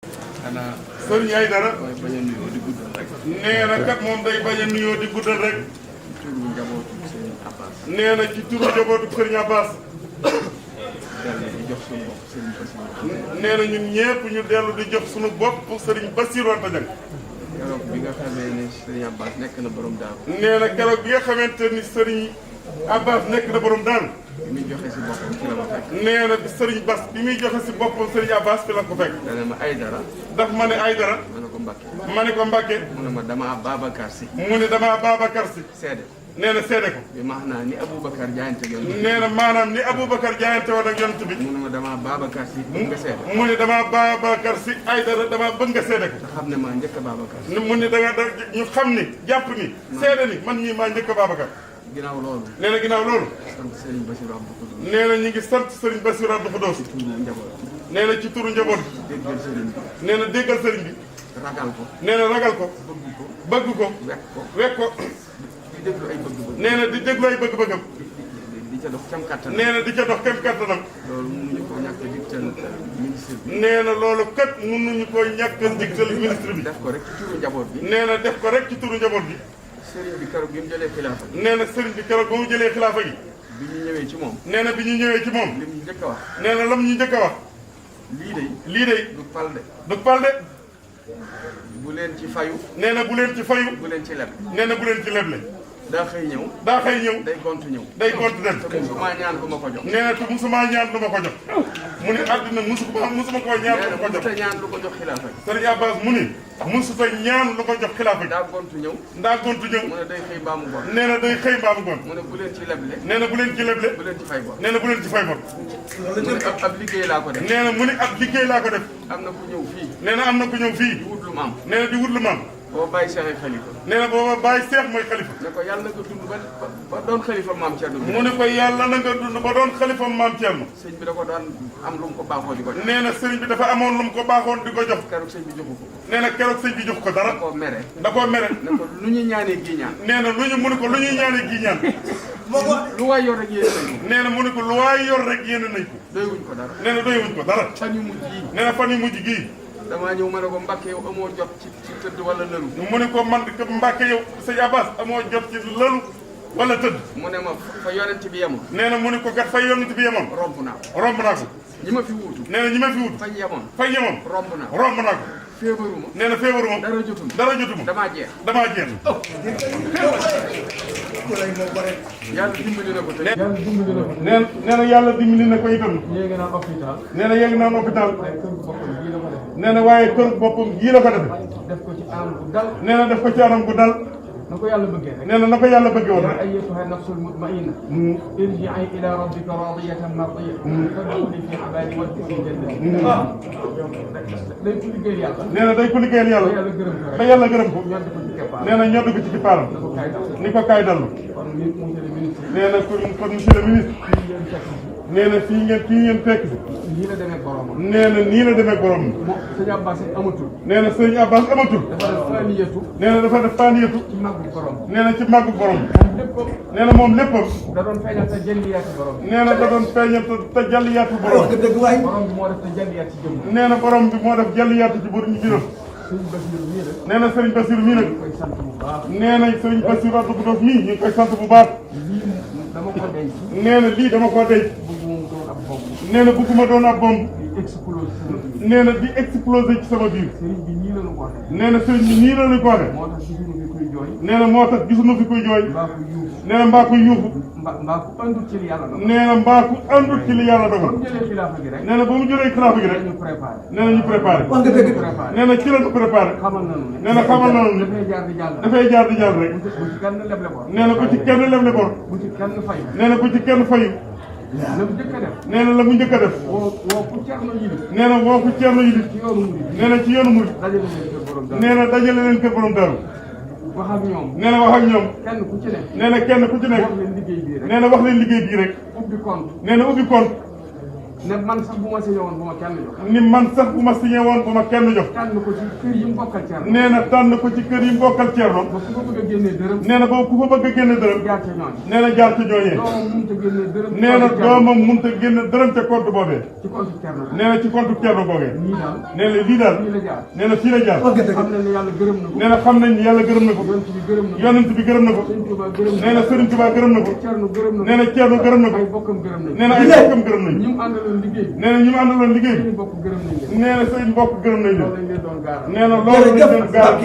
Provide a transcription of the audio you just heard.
xanaa sëriñ Aydara mooy bañ a nuyoo di guddal rek. nee na kat moom day bañ a nuyoo di guddal rek. ci turu njabootu Sëriñ Abbas. nee na ci turu njabootu sëriñ Abbas. dellu di jox suñu bopp Sëriñ Bassirou. nee na ñun ñëpp ñu dellu di jox suñu bopp sëriñ Bassirou Anta Diagne. keroog bi nga xamee ne Sëriñ Abbas nekk na borom daaru. nee na keroog bi nga xamante ni sëriñ Abbas nekk na borom daaru. bi muy joxe si boppam ci la ma fekk. nee na bi sëriñ Bass bi muy joxe si boppam sëriñ Abbas fi la ko fekk. dana ma Aydara. daf ma ne Aydara. ma ne ko Mbacke. ma ne ko Mbacke. mu ne ma damaa Babacar si. mu ne damaa Babacar si. seede. nee na seede ko. bi maanaam ni Aboubacar jaayante ak yonent bi. nee na maanaam ni Aboubacar jaayante woon ak yonent bi. mu ne ma damaa Babacar si bëgg nga seede. mu ne damaa Babacar si Aydara damaa bëgg nga seede ko. te xam ne maa njëkk a Babacar. mu ne da nga ñu xam ni jàpp ni seede ni man mii maa njëkk a Babacar. ginnaaw loolu. nee na ginnaaw loolu. sant Sëriñ Bassirou Abdou Khoudoss. nee na ñu ngi sant sëriñ Bassirou Abdou Khoudoss. ci turu njaboot. nee na ci turu njaboot. déggal sëriñ bi. nee na déggal sëriñ bi. ragal ko. nee na ragal ko. bëgg ko. bëgg ko. wekk ko. wekk ko. di déglu ay bëgg-bëgg. nee na di déglu ay bëgg-bëggam. di ca dox kem kattan. nee na di ca dox kem kattanam. loolu mënuñu ko ñàkk a digtal ministre bi. nee na loolu kat mënuñu koy ñàkk a digtal ministre bi. def ko rek ci turu njaboot bi. nee na def ko rek ci turu njaboot bi. sëriñ bi keroog bi mu jëlee xilaafa gi. nee na sëriñ bi keroog ba mu jëlee xilaafa gi. bi ñu ñëwee ci moom. nee na bi ñu ñëwee ci moom. li mu njëkk a wax. nee na lam ñu njëkk a wax. lii de. lii de du pal de. du pal de. bu leen ci fayu. nee na bu leen ci fayu. bu leen ci leb. nee na bu leen ci leble. daa xëy ñëw. daa xëy ñëw. day gontu ñëw. day gont dem. te musuma ñaan ku ma ko jox. nee na te musuma ñaan lu ma ko jox. mu ne àddina musuma koo ñaan lu ma ko jox. te ñaan lu ko jox xilaafa gi. sëriñ Abbas mu ni musuta ñaan lu ko jox xilaafa gi. daa gontu ñëw. ndaa gontu ñëw. mu ne day xëy mbaamu gont. nee na day xëy mbaamu gont. mu ne bu leen ci leble. nee na bu leen ci leble. bu leen ci fay bor. nee na bu leen ci fay bor. mu ne ab liggéey laa ko def. nee na mu ni ab liggéey laa ko def. am na ku ñëw fii. nee na am na ku ñëw fii. di wut lu mu am. nee na di wut lu maam. boo bàyyi Cheikh Khalifa. nee na booba bàyyi seex mooy xalifa. ne ko yàlla na nga dund ba doon xalifa maam Thierno. mu ne ko yàlla na nga dund ba doon xalifa maam Thierno. sëñ bi da ko daan am lu mu ko baaxoo di ko jox. nee na sëriñ bi dafa amoon lu mu ko baaxoon di ko jox. keroog sëñ bi joxu ko. nee na keroog sëñ bi jox ko dara. da koo mere. da koo mere. ne ko lu ñu ñaanee gii ñaan. nee na lu ñu mu ne ko lu ñuy ñaanee gii ñaan. lu waay yor rek yéen nañ ko. nee na mu ne ko lu waay yor rek yéen nañ ko. doyuñ ko dara. nee na doyewuñ ko dara. fan yu mujj yi. nee na fan yu mujj gii. damaa ñëw ma ne ko Mbacke yow amoo jot ci tëdd wala lëlu. mu ne ko man Mbacke yow sëñ Abbas amoo jot ci lëlu wala tëdd. mu ne ma fa yonent bi yemoon. nee na mu ne ko gat fay yonent bi yemoon. romb naa ko. romb naa ko. ñi ma fi wuutu. nee na ñi ma fi wut. fañ yemoon. fay yemoon. romb naa ko. romb naa ko. feebaruma. nee na feebaruma. dara jotuma. dara jotuma. damaa jeex. damaa jeex. yàlla dimbali na ko tey. yàlla dimbali na ko. nee na yàlla dimbali na ko itam. yéegi naan hôpital. nee na yegg naa hôpital. waaye kër boppam bii la ko def. nee na waaye kër boppam gii la ko defe. def ko ci anam bu dal. nee na def ko ci anam gu dal. na ko yàlla bëggee rek. nee na na ko yàlla bëggee woon yaa rek. ayyatuha nafsul mutmainna. irji'i ila rabbika radiyatan mardiyatan. fadkhuli fi ibadi wadkhuli jannati. day ko liggéeyal yàlla. nee na day ko liggéeyal ba yàlla. yàlla gërëm ko rek. ba yàlla gërëm ko. ñor di ko ci keppaar. nee na ñoddu ko ci kippaaram. na ko kaay dal. ni ko kaay dallu. kon monsieur le ministre. nee na kon monsieur le ministre. fii ngeen fekk si. nee na fii ngeen fekk si. nii la demee boromam. nee na nii la demee borom. moom sëñ Abbas it amatul. nee na sëñ Abbas amatul. dafa def faniyatu. nee na dafa def faaniyatu. ci màggu borom. nee na ci màggu borom. moom léppam. nee na moom léppam. da doon feeñal te jëndiyaati borom. nee na da doon feeñal te jàlliyaatu borom. borom bi moo def te jëndiyaat ci jëmm. nee na borom bi moo def jàlliyaatu ci bur ñu biram. sëñ Basiru nii la. nee na sëriñ Bassirou mii nag. koy sant bu baax. nee na sëriñ Bassirou Abdou Khoudoss mii ñu ngi koy sant bu baax. lii dama ko denc. nee na lii dama koo denc. bëgg mu doon ab bomb. nee na bëgguma doon ab bomb. di explose sama biir. nee na di exploser ci sama biir. sëriñ bi nii la ñu ko waxee. nee na sëriñ bi nii la ñu ko waxee. moo tax gisuñu fi koy jooy. nee na moo tax gisuma fi koy jooy. mbaa ko yuuxu. nee na mbaa ko yuuxu. mbaa ko andul ci li yàlla doon. nee na mbaa ku àndul ci li yàlla ba dogal. mu jëlee xilaafa gi rek. nee na ba mu jëlee xilaafa gi rek. ñu préparé. nee na ñu préparé. wax nga dëgg. préparé. nee na ci la ñu préparé. xamal nañu ne. nee na xamal nañu ne dafay jaar di jàll. dafay jaar di jàll rek. bu ci kenn leble bor. nee na bu ci kenn leble bor. bu ci kenn fay. nee na bu ci kenn fayu. la mu njëkk a def. nee na la mu njëkk a def. woo ku Cerno yilif. nee na woo ko Ceerno yi ci yoonu murid. nee na ci yoonu murid. dajale leen kër borom dara. nee na dajale leen kër borom daru. wax ak ñoom. nee na wax ak ñoom. kenn ku ci ne. nee na kenn ku ci nekk. wax leen liggéey bii rek. nee na wax leen liggéey bii rek. ubbi compte. nee na ubbi compte. ne man sax bu ma signé woon bu ma kenn jox. ni man sax bu ma signé woon bu ma kenn jox. tànn ko ci kër yi mu bokkal Thierno. nee na tànn ko ci kër yi mu bokkal Thierno. ba ku ko bëgg a génnee dërëm. nee na boobu ku fa bëgg a génne dërëm. jaar ca ñooñu. nee na jaar ca ñooñee. doomam mënut a génnee dërëm. nee na doomam mënut a génne dërëm ca compte boobee. ci compte Thierno. nee na ci compte Thierno boobee. nii daal. nee na lii daal. fii la jaar. nee na fii la jaar. xam nañ ne yàlla gërëm na ko. nee na xam nañ ni yàlla gërëm na ko. yonent bi gërëm na ko. yonent bi gërëm na ko. Sëriñ Tuubaa gërëm na ko. nee na Sëriñ Tuubaa gërëm na ko. Thierno gërëm na ko. nee na Thierno gërëm na ko. ay bokkam gërëm nañ. nee na ay bokkam gërëm nañ. ñi mu àndaloon liggéey. nee na ñi mu àndaloon liggéey. suñu bokk gërëm nañ leen. nee na seen mbokk gërëm nañ loolu leen. lañ leen doon gaaral. nee na loolu lañ leen gaaral.